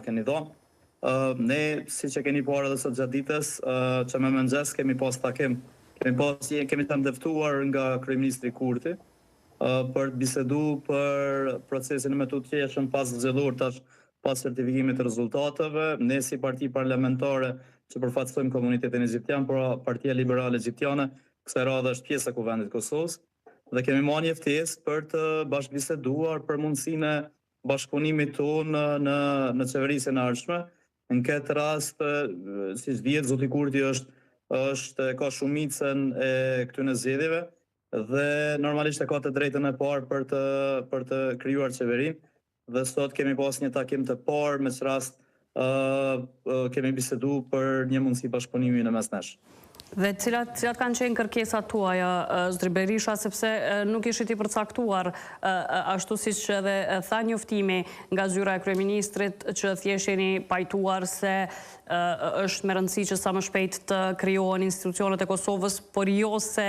keni dhënë. Ne, si që keni parë edhe sot gjatë ditës, që me mëngjes kemi pas takim, kemi të ndeftuar nga kryeministri Kurti, për të bisedu për procesin me të tjeshëm pas zgjedhur tash pas certifikimit të rezultateve. Ne si parti parlamentare që përfaqësojmë komunitetin egjiptian, pra Partia Liberale Egjiptiane, kësaj radhe është pjesë e Kuvendit të Kosovës, dhe kemi marrë një ftesë për të bashkëbiseduar për mundësinë e bashkëpunimit tonë në qeverisjen e ardhshme. Në këtë rast, siç dihet, zoti Kurti ka shumicën e këtyre zgjedhjeve dhe normalisht e ka të drejtën e parë për të krijuar qeverinë. Dhe sot kemi pas një takim të parë, me që rast kemi bisedu për një mundësi bashkëpunimi në mes nesh. Dhe cilat kanë qenë kërkesat tuaja, Zotri Berisha, sepse nuk ishit i përcaktuar ashtu siç edhe tha njoftimi nga zyra e kryeministrit që thjesht jeni pajtuar se është me rëndësi që sa më shpejt të krijohen institucionet e Kosovës, por jo se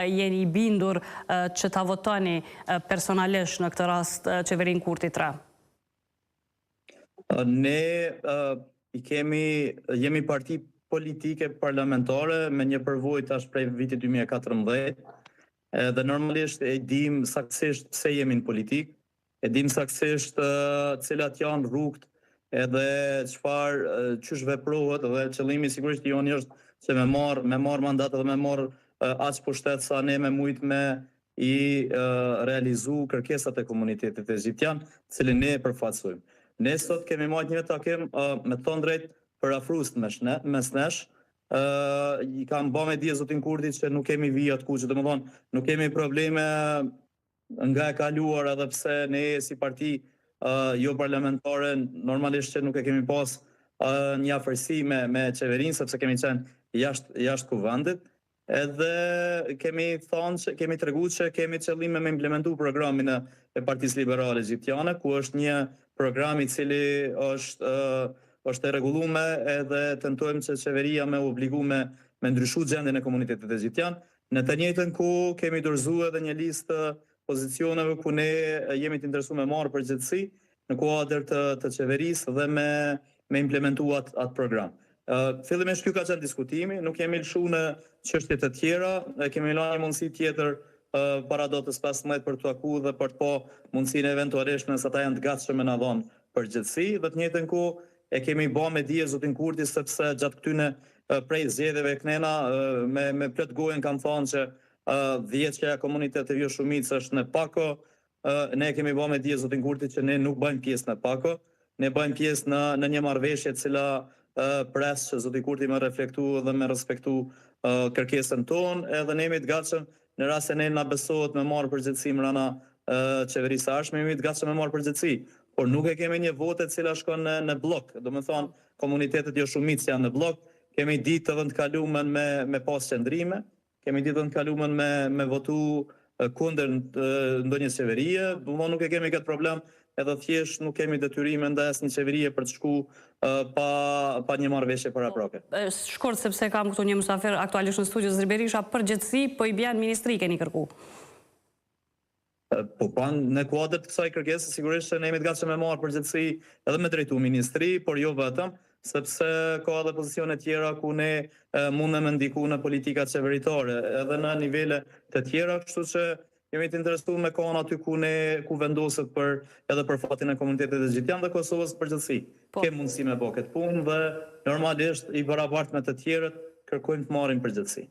jeni i bindur që ta votoni personalisht në këtë rast qeverinë Kurti 3. Ne jemi parti politike parlamentare me një përvojë tash prej vitit 2014, dhe normalisht e dim saktësisht pse jemi në politikë, e dim saktësisht cilat janë rrugët edhe çysh veprohet, dhe qëllimi sigurisht joni është që me marr mandat dhe me marr aq pushtet sa ne me mujt me i realizu kërkesat e komunitetit egjiptian, cilin ne e përfaqësojmë. Ne sot kemi marrë një takim me të thënë drejt përafrues mes nesh. I kam bë me dije zotin Kurti që nuk kemi vijat kuqe, domethënë nuk kemi probleme nga e kaluar, edhe pse ne si parti jo parlamentare normalisht që nuk e kemi pas një afërsi me qeverinë, sepse kemi qenë jashtë kuvendit. Edhe kemi thënë që kemi treguar që kemi qëllime me implementu programin e Partisë Liberale Egjiptiane, ku është një program i cili është e rregulluar, edhe tentojmë që qeveria me obligu me ndryshu gjendjen e komunitetit egjiptian. Në të njëjtën kohë kemi dorëzuar edhe një listë pozicioneve ku ne jemi të interesuar me marrë përgjegjësi në kuadër të qeverisë dhe me implementu atë program. Fillimisht ky ka qenë diskutimi, nuk kemi lëshu në çështje të tjera, kemi lënë një mundësi tjetër para datës 15 për të takuar dhe për të pa mundësinë eventualisht nëse ata janë të gatshëm me na dhënë përgjegjësi, dhe të njëjtën kohë e kemi bë me dije zotin Kurti, sepse gjatë këtyne prej zgjedhjeve knena me plot gojën kanë thënë që 10 që komuniteti jo shumicë është në pako. Ne kemi bë me dije zotin Kurti që ne nuk bëjmë pjesë në pako, ne bëjmë pjesë në një marrëveshje e cila pres që zoti Kurti me reflektu dhe me respektu kërkesën tonë, edhe ne jemi të gatshëm në rast se ne na besohet me marrë përgjegjësi mbrana qeverisë së ardhshme, jemi të gatshëm me marrë përgjegjësi. Por nuk e kemi një vote e cila shkon në blok. Do të thonë, komunitetet jo shumicë janë në blok. Kemi ditë edhe të kaluar me pas qendrime, kemi ditë edhe të kaluar me votu kundër ndonjë qeverie. Nuk e kemi këtë problem, edhe thjesht nuk kemi detyrime ndaj asnjë qeverie për të shkuar pa një marrëveshje paraprake. Shkurt, sepse kam këtu një mysafir aktualisht në studio, Zotri Berisha, përgjegjësi po i bën ministri keni kërku. Po në kuadër të kësaj kërkese sigurisht ne jemi të gatshëm me marrë përgjegjësi edhe me drejtu ministri, por jo vetëm, sepse ka edhe pozicione tjera ku ne mundem me ndiku në politikat qeveritare, edhe në nivele të tjera, kështu që jemi të interesuar me kohën aty ku vendoset edhe për fatin e komunitetit egjiptian dhe Kosovës përgjithësi. Kemi mundësi me bë këtë punë dhe normalisht i barabartë me të tjerët kërkojmë të marrim përgjegjësi.